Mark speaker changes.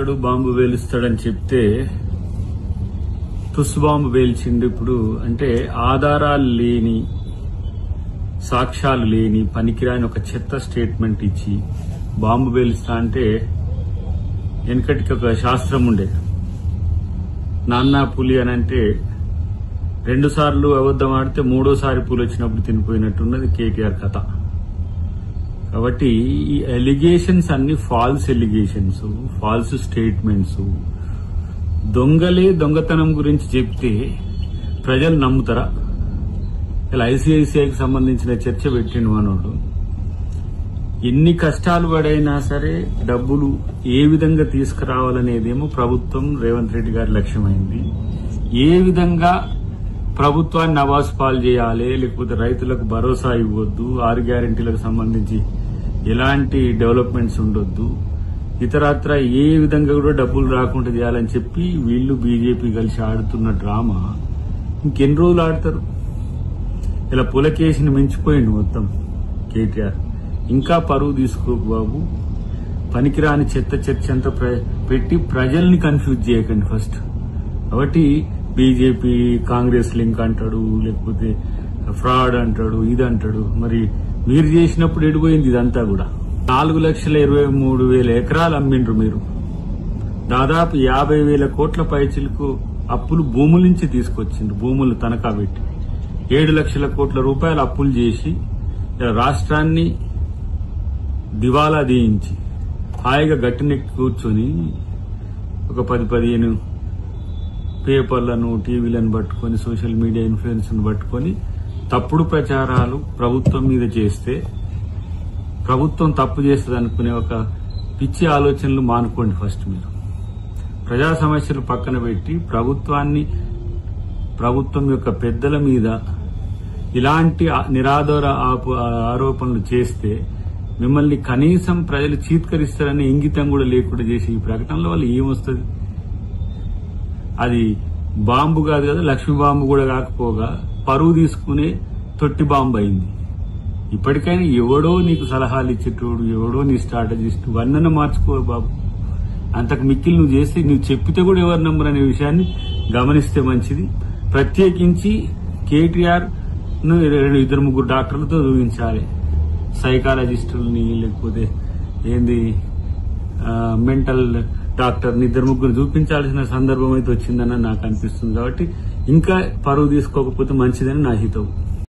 Speaker 1: పేలుస్తాడు, bomb పేలుస్తాడని చెప్తే తుస్సు bomb పేల్చిండు. ఇప్పుడు అంటే ఆధారాలు లేని, సాక్ష్యాలు లేని, పనికిరాని ఒక చెత్త స్టేట్మెంట్ ఇచ్చి బాంబు పేలుస్తా అంటే వెనకటికి ఒక శాస్త్రం ఉండే, నాన్న పులి అని అంటే 2 సార్లు అబద్ధం ఆడితే 3ఓసారి పులి వచ్చినప్పుడు తినిపోయినట్టున్నది కేటీఆర్ కథ. కాబట్టి ఈ ఎలిగేషన్స్ అన్ని ఫాల్స్ ఎలిగేషన్స్, ఫాల్స్ స్టేట్మెంట్స్. దొంగలే దొంగతనం గురించి చెప్తే ప్రజలు నమ్ముతారా? ఇలా ఐసీఐసీఐకి సంబంధించిన చర్చ పెట్టిండు మనోడు. ఎన్ని కష్టాలు పడైనా సరే డబ్బులు ఏ విధంగా తీసుకురావాలనేదేమో ప్రభుత్వం రేవంత్ రెడ్డి గారి లక్ష్యమైంది. ఏ విధంగా ప్రభుత్వాన్ని నవాజ్ పాలు చేయాలి, లేకపోతే రైతులకు భరోసా ఇవ్వద్దు, 6 గ్యారెంటీలకు సంబంధించి ఎలాంటి డెవలప్మెంట్స్ ఉండొద్దు, ఇతరత్ర ఏ విధంగా కూడా డబ్బులు రాకుండా చేయాలని చెప్పి వీళ్ళు బీజేపీ కలిసి ఆడుతున్న డ్రామా ఇంకెన్ని రోజులు ఆడతారు? ఇలా పులకేసిని మించిపోయింది మొత్తం కేటీఆర్. ఇంకా పరువు తీసుకోకు బాబు. పనికిరాని చెత్త చర్చ అంతా పెట్టి ప్రజల్ని కన్ఫ్యూజ్ చేయకండి ఫస్ట్. కాబట్టి బీజేపీ కాంగ్రెస్ లింక్ అంటాడు, లేకపోతే ఫ్రాడ్ అంటాడు, ఇది అంటాడు. మరి మీరు చేసినప్పుడు ఎడిపోయింది ఇదంతా కూడా? 4,23,000 ఎకరాలు అమ్మిండ్రు మీరు. దాదాపు 50,000 కోట్ల పైచిలకు అప్పులు భూముల నుంచి తీసుకొచ్చిండ్రు, భూములు తనఖా పెట్టి 7 లక్షల కోట్ల రూపాయలు అప్పులు చేసి రాష్ట్రాన్ని దివాలా దీయించి హాయిగా గట్టినెక్కి కూర్చొని ఒక 10-15 పేపర్లను, టీవీలను పట్టుకొని, సోషల్ మీడియా ఇన్ఫ్లుయెన్స్ ను పట్టుకొని తప్పుడు ప్రచారాలు ప్రభుత్వం మీద చేస్తే, ప్రభుత్వం తప్పు చేస్తుంది అనుకునే ఒక పిచ్చి ఆలోచనలు మానుకోండి ఫస్ట్. మీరు ప్రజా సమస్యలు పక్కన పెట్టి ప్రభుత్వం యొక్క పెద్దల మీద ఇలాంటి నిరాధార ఆరోపణలు చేస్తే మిమ్మల్ని కనీసం ప్రజలు చీత్కరిస్తారనే ఇంగితం కూడా లేకుండా చేసి ఈ ప్రకటనల వల్ల ఏమొస్తుంది? అది బాంబు కాదు కదా, లక్ష్మీ బాంబు కూడా కాకపోగా పరువు తీసుకునే తొట్టి బాంబు అయింది. ఇప్పటికైనా ఎవడో నీకు సలహాలు ఇచ్చేటోడు, ఎవడో నీ స్ట్రాటజిస్ట్, వర్ణన మార్చుకో బాబు. అంతకు మిక్కిలు నువ్వు చేస్తే, నువ్వు చెప్పితే కూడా ఎవరు నమ్మరు అనే విషయాన్ని గమనిస్తే మంచిది. ప్రత్యేకించి కేటీఆర్ ను 2-3 డాక్టర్లతో చూపించాలి, సైకాలజిస్టుల్ని, లేకపోతే ఏంది మెంటల్ డాక్టర్ని 2-3 చూపించాల్సిన సందర్భం అయితే వచ్చిందని నాకు అనిపిస్తుంది. కాబట్టి ఇంకా పరువు తీసుకోకపోతే మంచిదని నా హితవు.